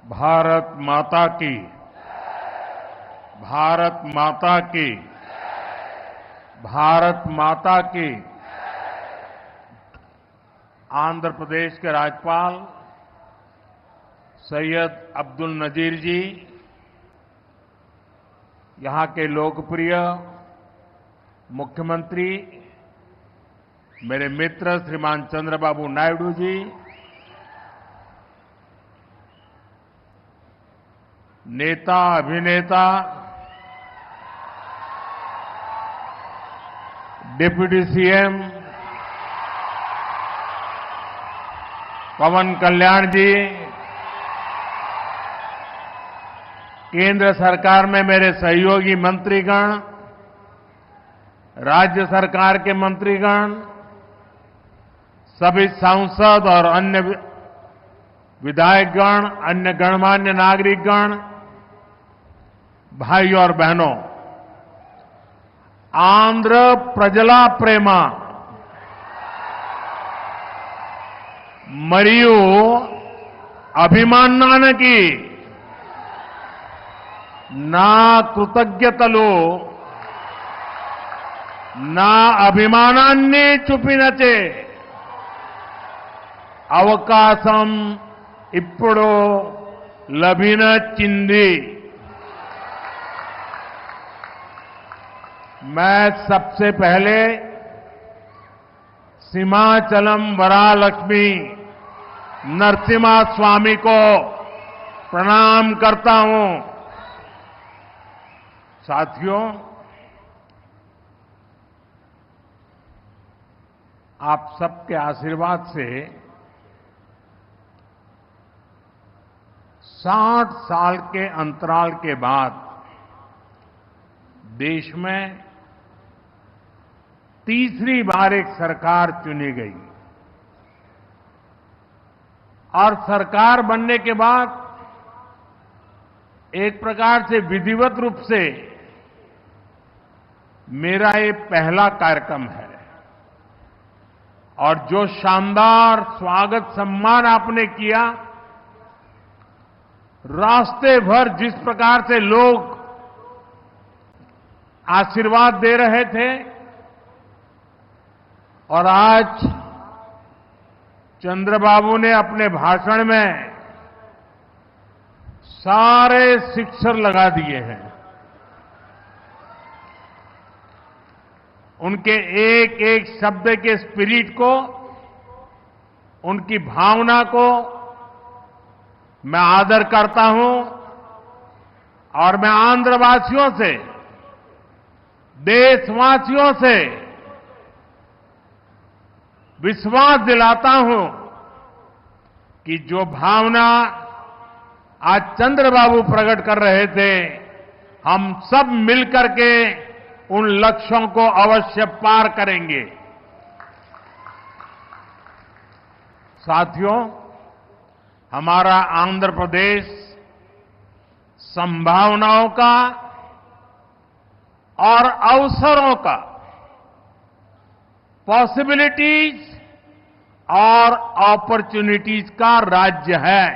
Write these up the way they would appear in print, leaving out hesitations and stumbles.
भारत माता की। भारत माता की। भारत माता की। आंध्र प्रदेश के राज्यपाल सैयद अब्दुल नजीर जी, यहां के लोकप्रिय मुख्यमंत्री मेरे मित्र श्रीमान चंद्रबाबू नायडू जी, नेता अभिनेता डिप्टी सीएम पवन कल्याण जी, केंद्र सरकार में मेरे सहयोगी मंत्रीगण, राज्य सरकार के मंत्रीगण, सभी सांसद और अन्य विधायकगण, अन्य गणमान्य नागरिकगण, भाई और बहनों, आंध्र प्रजला प्रेमा मरियु అభిమానానికి నా కృతజ్ఞతలు, నా అభిమానాన్ని చూపినచే అవకాశం ఇప్పుడు లభించింది। मैं सबसे पहले सीमाचलम वरालक्ष्मी नरसिम्हा स्वामी को प्रणाम करता हूं। साथियों, आप सबके आशीर्वाद से 60 साल के अंतराल के बाद देश में तीसरी बार एक सरकार चुनी गई और सरकार बनने के बाद एक प्रकार से विधिवत रूप से मेरा ये पहला कार्यक्रम है और जो शानदार स्वागत सम्मान आपने किया, रास्ते भर जिस प्रकार से लोग आशीर्वाद दे रहे थे और आज चंद्रबाबू ने अपने भाषण में सारे सिक्सर लगा दिए हैं। उनके एक एक शब्द के स्पिरिट को, उनकी भावना को मैं आदर करता हूं और मैं आंध्रवासियों से, देशवासियों से विश्वास दिलाता हूं कि जो भावना आज चंद्रबाबू प्रकट कर रहे थे, हम सब मिलकर के उन लक्ष्यों को अवश्य पार करेंगे। साथियों, हमारा आंध्र प्रदेश संभावनाओं का और अवसरों का, पॉसिबिलिटीज और अपॉर्चुनिटीज का राज्य है।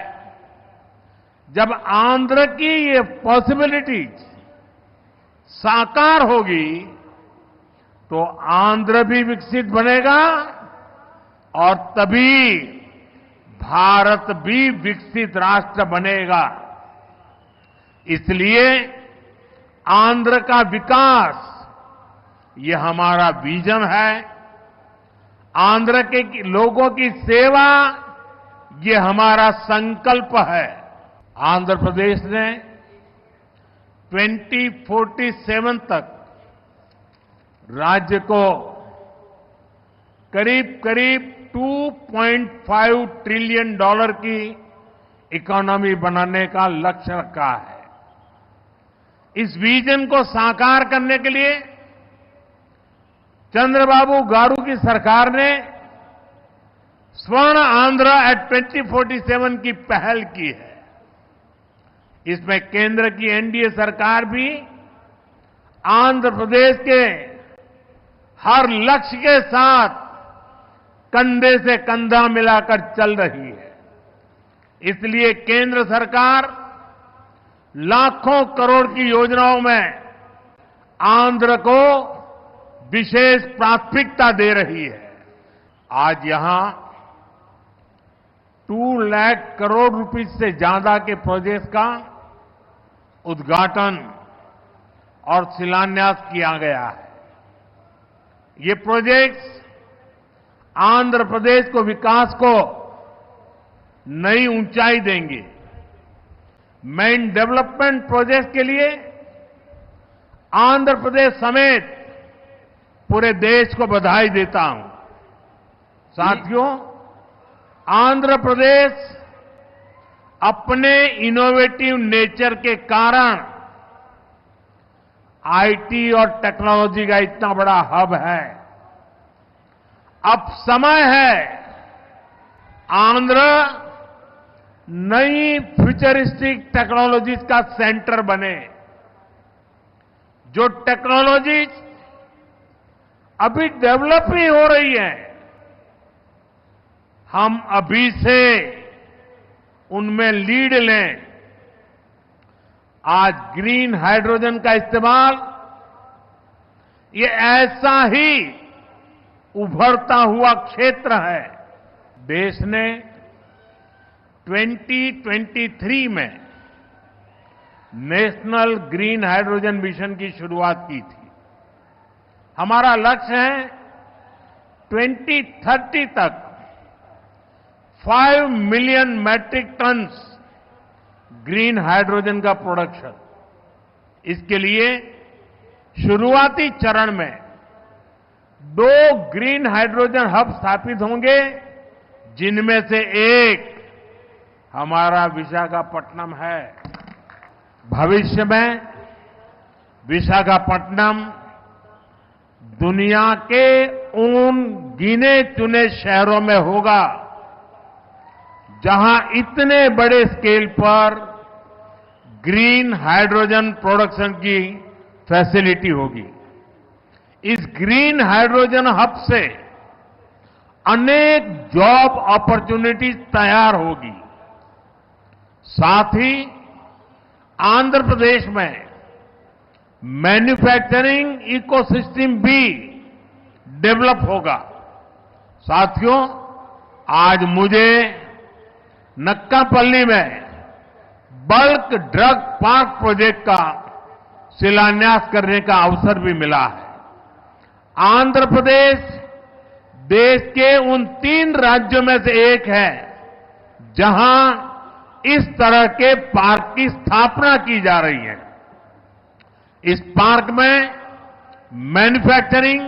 जब आंध्र की ये पॉसिबिलिटीज साकार होगी तो आंध्र भी विकसित बनेगा और तभी भारत भी विकसित राष्ट्र बनेगा। इसलिए आंध्र का विकास ये हमारा विजन है। आंध्र के लोगों की सेवा ये हमारा संकल्प है। आंध्र प्रदेश ने 2047 तक राज्य को करीब करीब $2.5 ट्रिलियन की इकोनॉमी बनाने का लक्ष्य रखा है। इस विजन को साकार करने के लिए चंद्रबाबू गारू की सरकार ने स्वर्ण आंध्र एट 2047 की पहल की है। इसमें केंद्र की एनडीए सरकार भी आंध्र प्रदेश के हर लक्ष्य के साथ कंधे से कंधा मिलाकर चल रही है। इसलिए केंद्र सरकार लाखों करोड़ की योजनाओं में आंध्र को विशेष प्राथमिकता दे रही है। आज यहां 2 लाख करोड़ रुपए से ज्यादा के प्रोजेक्ट का उद्घाटन और शिलान्यास किया गया है। ये प्रोजेक्ट्स आंध्र प्रदेश को विकास को नई ऊंचाई देंगे। मैं इन डेवलपमेंट प्रोजेक्ट के लिए आंध्र प्रदेश समेत पूरे देश को बधाई देता हूं। साथियों, आंध्र प्रदेश अपने इनोवेटिव नेचर के कारण आईटी और टेक्नोलॉजी का इतना बड़ा हब है। अब समय है आंध्र नई फ्यूचरिस्टिक टेक्नोलॉजीज का सेंटर बने। जो टेक्नोलॉजीज अभी डेवलप ही हो रही है, हम अभी से उनमें लीड लें। आज ग्रीन हाइड्रोजन का इस्तेमाल ये ऐसा ही उभरता हुआ क्षेत्र है। देश ने 2023 में नेशनल ग्रीन हाइड्रोजन मिशन की शुरुआत की थी। हमारा लक्ष्य है 2030 तक 5 million metric tons green hydrogen का प्रोडक्शन। इसके लिए शुरुआती चरण में 2 ग्रीन हाइड्रोजन हब स्थापित होंगे, जिनमें से एक हमारा विशाखापट्टनम है। भविष्य में विशाखापट्टनम दुनिया के उन गिने चुने शहरों में होगा जहां इतने बड़े स्केल पर ग्रीन हाइड्रोजन प्रोडक्शन की फैसिलिटी होगी। इस ग्रीन हाइड्रोजन हब से अनेक जॉब अपॉर्चुनिटीज तैयार होगी। साथ ही आंध्र प्रदेश में मैन्युफैक्चरिंग इकोसिस्टम भी डेवलप होगा। साथियों, आज मुझे नक्कापल्ली में बल्क ड्रग पार्क प्रोजेक्ट का शिलान्यास करने का अवसर भी मिला है। आंध्र प्रदेश देश के उन 3 राज्यों में से एक है जहां इस तरह के पार्क की स्थापना की जा रही है। इस पार्क में मैन्युफैक्चरिंग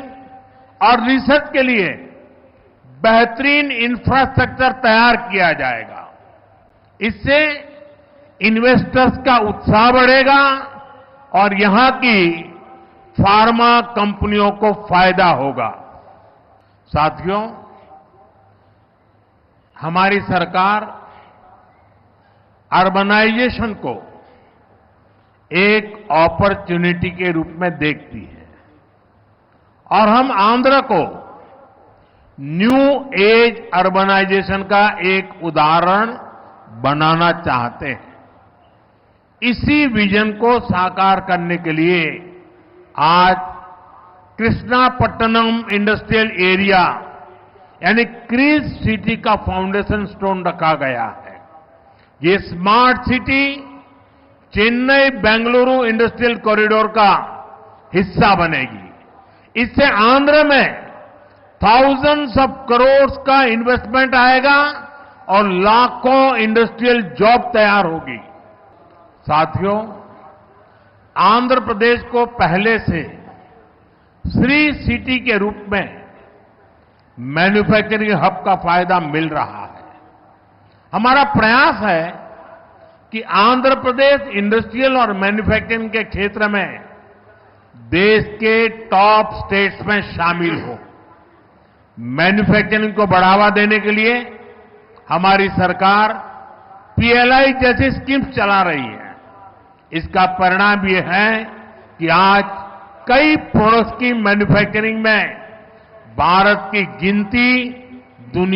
और रिसर्च के लिए बेहतरीन इंफ्रास्ट्रक्चर तैयार किया जाएगा। इससे इन्वेस्टर्स का उत्साह बढ़ेगा और यहां की फार्मा कंपनियों को फायदा होगा। साथियों, हमारी सरकार अर्बनाइजेशन को एक अपॉर्चुनिटी के रूप में देखती है और हम आंध्र को न्यू एज अर्बनाइजेशन का एक उदाहरण बनाना चाहते हैं। इसी विजन को साकार करने के लिए आज कृष्णापट्टनम इंडस्ट्रियल एरिया यानी क्रीज सिटी का फाउंडेशन स्टोन रखा गया है। ये smart city Chennai Bengaluru industrial corridor का हिस्सा बनेगी। इससे आंध्र में थाउजेंड्स ऑफ करोड़ का इन्वेस्टमेंट आएगा और लाखों इंडस्ट्रियल जॉब तैयार होगी। साथियों, आंध्र प्रदेश को पहले से श्री सिटी के रूप में मैन्युफैक्चरिंग हब का फायदा मिल रहा है। हमारा प्रयास है कि आंध्र प्रदेश इंडस्ट्रियल और मैन्युफैक्चरिंग के क्षेत्र में देश के टॉप स्टेट्स में शामिल हो। मैन्युफैक्चरिंग को बढ़ावा देने के लिए हमारी सरकार पीएलआई जैसी स्कीम्स चला रही है। इसका परिणाम ये है कि आज कई प्रोडक्ट्स की मैन्युफैक्चरिंग में भारत की गिनती